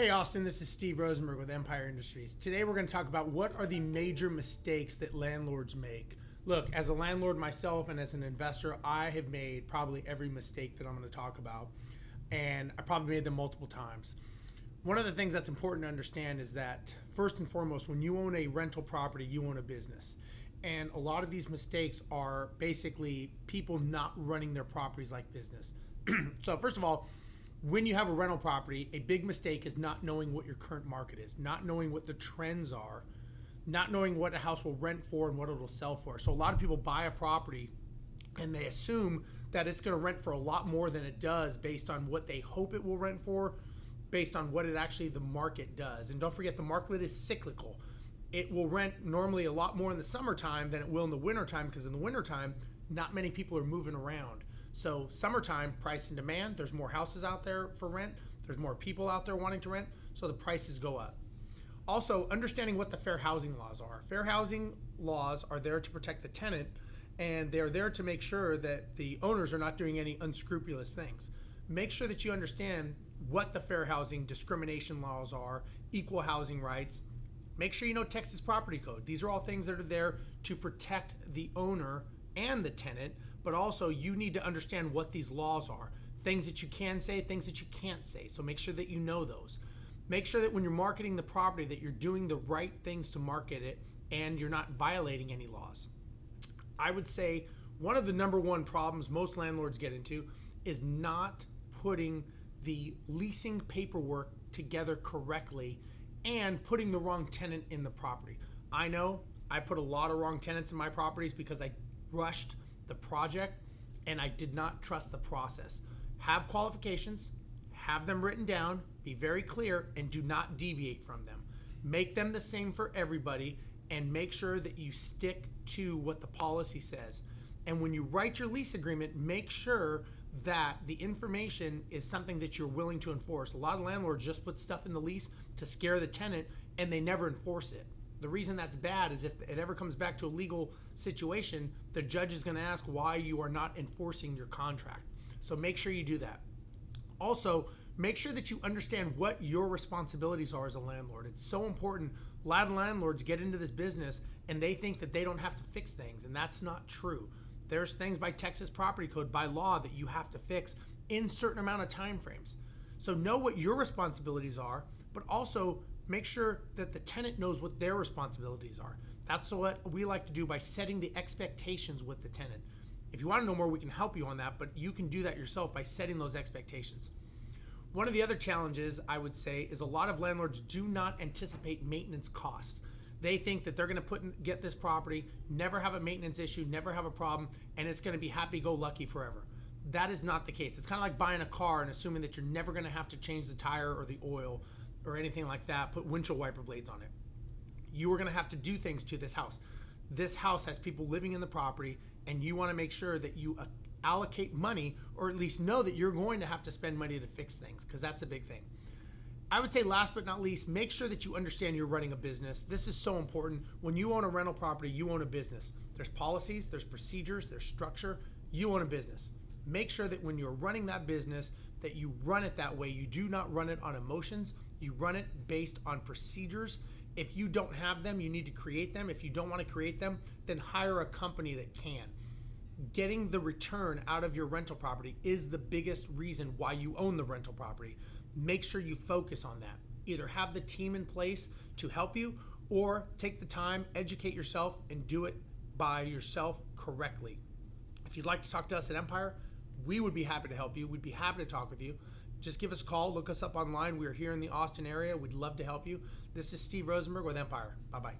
Hey Austin, this is Steve Rozenberg with Empire Industries. Today we're going to talk about what are the major mistakes that landlords make. Look, as a landlord myself and as an investor, I have made probably every mistake that I'm going to talk about, and I probably made them multiple times. One of the things that's important to understand is that first and foremost, when you own a rental property, you own a business. And a lot of these mistakes are basically people not running their properties like business. So first of all, when you have a rental property, a big mistake is not knowing what your current market is, not knowing what the trends are, not knowing what a house will rent for and what it'll sell for. So a lot of people buy a property and they assume that it's going to rent for a lot more than it does based on what they hope it will rent for, based on what it actually the market does. And don't forget, the market is cyclical. It will rent normally a lot more in the summertime than it will in the wintertime, because in the wintertime, not many people are moving around. So summertime, price and demand, there's more houses out there for rent. There's more people out there wanting to rent, so the prices go up. Also, understanding what the fair housing laws are. Fair housing laws are there to protect the tenant, and they're there to make sure that the owners are not doing any unscrupulous things. Make sure that you understand what the fair housing discrimination laws are, equal housing rights. Make sure you know Texas property code. These are all things that are there to protect the owner and the tenant, but also you need to understand what these laws are. Things that you can say, things that you can't say. So make sure that you know those. Make sure that when you're marketing the property that you're doing the right things to market it and you're not violating any laws. I would say one of the number one problems most landlords get into is not putting the leasing paperwork together correctly and putting the wrong tenant in the property. I know I put a lot of wrong tenants in my properties because I rushed the project and I did not trust the process. Have qualifications, have them written down, be very clear, and do not deviate from them. Make them the same for everybody and make sure that you stick to what the policy says. And when you write your lease agreement, make sure that the information is something that you're willing to enforce. A lot of landlords just put stuff in the lease to scare the tenant and they never enforce it. The reason that's bad is if it ever comes back to a legal situation, the judge is going to ask why you are not enforcing your contract. So make sure you do that. Also, make sure that you understand what your responsibilities are as a landlord. It's so important. A lot of landlords get into this business and they think that they don't have to fix things, and that's not true. There's things by Texas property code, by law, that you have to fix in certain amount of time frames. So know what your responsibilities are, but also make sure that the tenant knows what their responsibilities are. That's what we like to do by setting the expectations with the tenant. If you want to know more, we can help you on that, but you can do that yourself by setting those expectations. One of the other challenges, I would say, is a lot of landlords do not anticipate maintenance costs. They think that they're going to get this property, never have a maintenance issue, never have a problem, and it's going to be happy-go-lucky forever. That is not the case. It's kind of like buying a car and assuming that you're never going to have to change the tire or the oil or anything like that, put windshield wiper blades on it. You are going to have to do things to this house. This house has people living in the property, and you want to make sure that you allocate money, or at least know that you're going to have to spend money to fix things, because that's a big thing. I would say last but not least, make sure that you understand you're running a business. This is so important. When you own a rental property, you own a business. There's policies, there's procedures, there's structure. You own a business. Make sure that when you're running that business, that you run it that way. You do not run it on emotions. You run it based on procedures. If you don't have them, you need to create them. If you don't want to create them, then hire a company that can. Getting the return out of your rental property is the biggest reason why you own the rental property. Make sure you focus on that. Either have the team in place to help you, or take the time, educate yourself, and do it by yourself correctly. If you'd like to talk to us at Empire, we would be happy to help you. We'd be happy to talk with you. Just give us a call, look us up online. We're here in the Austin area. We'd love to help you. This is Steve Rozenberg with Empire. Bye-bye.